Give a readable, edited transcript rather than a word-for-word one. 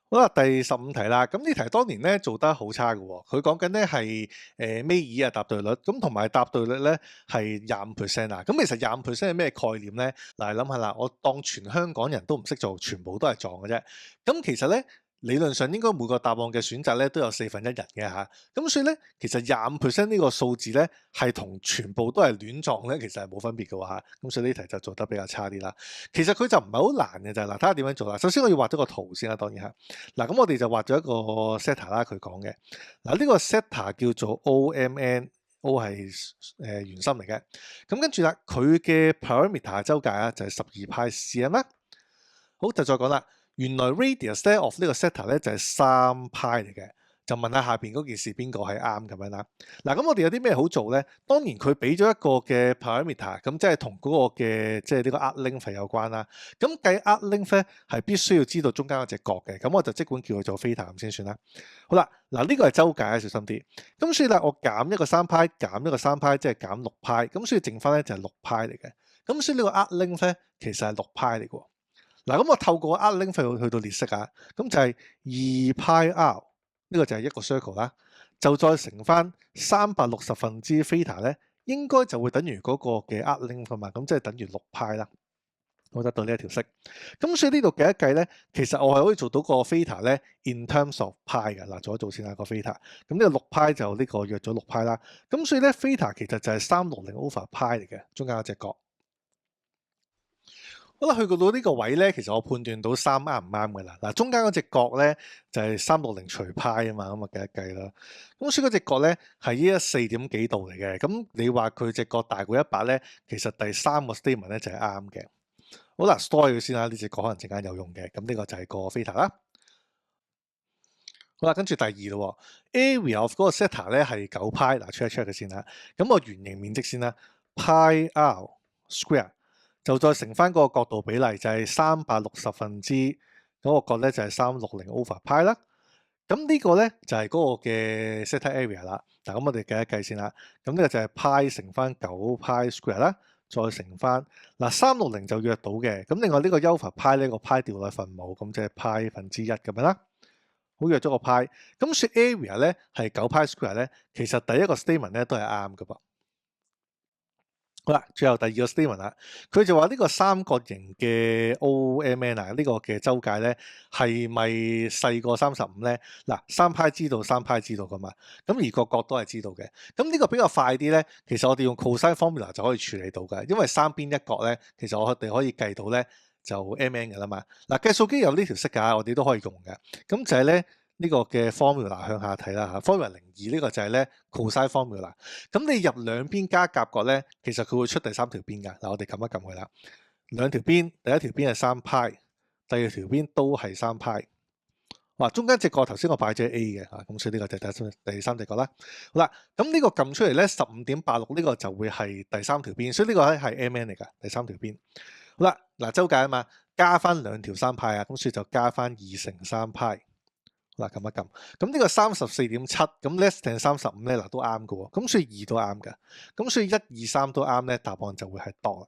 好啦，第15題啦。咁呢題當年咧做得好差嘅喎，佢講緊咧係尾二啊答對率，咁同埋答對率咧係25%啊。咁其實25%係咩概念咧？嗱，你諗下啦，我當全香港人都唔識做，全部都係撞嘅啫。咁其實咧理論上應該每個答案嘅選擇咧都有1/4人嘅嚇。咁所以咧，其實25%呢個數字咧係同全部都係亂撞咧，其實係冇分別嘅喎嚇。咁所以呢題就做得比較差啲啦。其實佢就唔係好難嘅就係嗱，睇下點樣做啦。首先我要畫咗個圖先啦，當然係。嗱，咁我哋就畫咗一個 setter 啦，佢講嘅。嗱，呢個 setter 叫做 OMN，O 係圓心嚟嘅。咁跟住啦，佢嘅 parameter 周界啊就係12派 cm 啦。好，就再講啦。原來 radius 咧 of 呢個 setter 咧就係3派嚟嘅。就問下下邊嗰件事邊個係啱咁樣啦。嗱，咁我哋有啲咩好做咧？當然佢俾咗一個嘅 parameter，咁即係同嗰個嘅即係呢個 arc length 有關啦。咁計 arc length 咧係必須要知道中間嗰隻角嘅，咁我就即管叫佢做 theta 咁先算啦。好啦，嗱呢個係周解啊，小心啲。咁所以啦，我減一個3派，減一個3派，即係減6派，咁所以剩翻咧就係6派嚟嘅。咁所以呢個 arc length 咧其實係6派嚟嘅。嗱，咁我透過 arc length 去到列式啊，咁就係2派 r。呢個就係一個 circle 啦，就再乘翻360分之 theta 咧，應該就會等於嗰個嘅 arc length 嘛，咁即係等於6派啦。我得到呢一條式，咁所以呢度計一計咧，其實我係可以做到個 theta 咧 in terms of 派嘅。嗱，做一做先啦個 theta，咁呢個6派就呢個約咗6派啦，咁所以咧 theta 其實就係360 over 派嚟嘅，中間嗰隻角。好啦，去到呢個位咧，其實我判斷到3啱唔啱嘅啦。嗱，中間嗰隻角咧就係360除派啊嘛，咁啊計一計啦。咁所以嗰隻角咧係依家4點幾度嚟嘅。咁你話佢隻角大過100咧，其實第3個 statement 咧就係啱嘅。好啦 store 佢先啦，呢隻角可能陣間有用嘅。咁呢個就係個 theta 啦。好啦，跟住第2咯，area of 嗰個 setter 咧係9派，嗱 check 一 check 佢先啦。咁個圓形面積先啦，pi r square。就再乘翻嗰個角度比例，就係360分之嗰個角咧，就係360 over 派啦。咁呢個咧就係嗰個嘅 setter area 啦。嗱，咁我哋計一計先啦。咁呢個就係派乘翻9派 square 啦，再乘翻嗱360就約到嘅。咁另外呢個 over 派呢個派掉落分母，咁即係派分之1咁樣啦。好，約咗個派。咁說 area 咧係9派 square 咧，其實第一個 statement 咧都係啱㗎噃。好啦，最後第2個 statement 啦，佢就話呢個三角形嘅 OMN 啊，呢個嘅周界咧係咪細過35咧？嗱，3派知道3派知道噶嘛，咁而個角都係知道嘅。咁呢個比較快啲咧，其實我哋用 cosine formula 就可以處理到嘅，因為三邊一角咧，其實我哋可以計到咧就 MN 嘅啦嘛。嗱，計數機有呢條式㗎，我哋都可以用嘅。咁就係咧。呢個嘅 formula 向下睇啦嚇 ，formula 02呢個就係咧 cosine formula。咁你入兩邊加夾角咧，其實佢會出第3條邊㗎。嗱，我哋撳一撳佢啦。兩條邊，第一條邊係3派，第二條邊都係3派。哇，中間隻角頭先我擺咗 A 嘅嚇，咁所以呢個就係第三隻角啦。好啦，咁呢個撳出嚟咧15.86呢個就會係第3條邊，所以呢個咧係 MN 嚟㗎，第3條邊。好啦，嗱周解啊嘛，加翻兩條3派啊，咁所以就加翻2乘3派。嗱，撳一撳，咁呢個34.7，咁 less than 35咧，嗱都啱嘅喎，咁所以2都啱嘅，咁所以1、2、3都啱咧，答案就會係 dot 啦。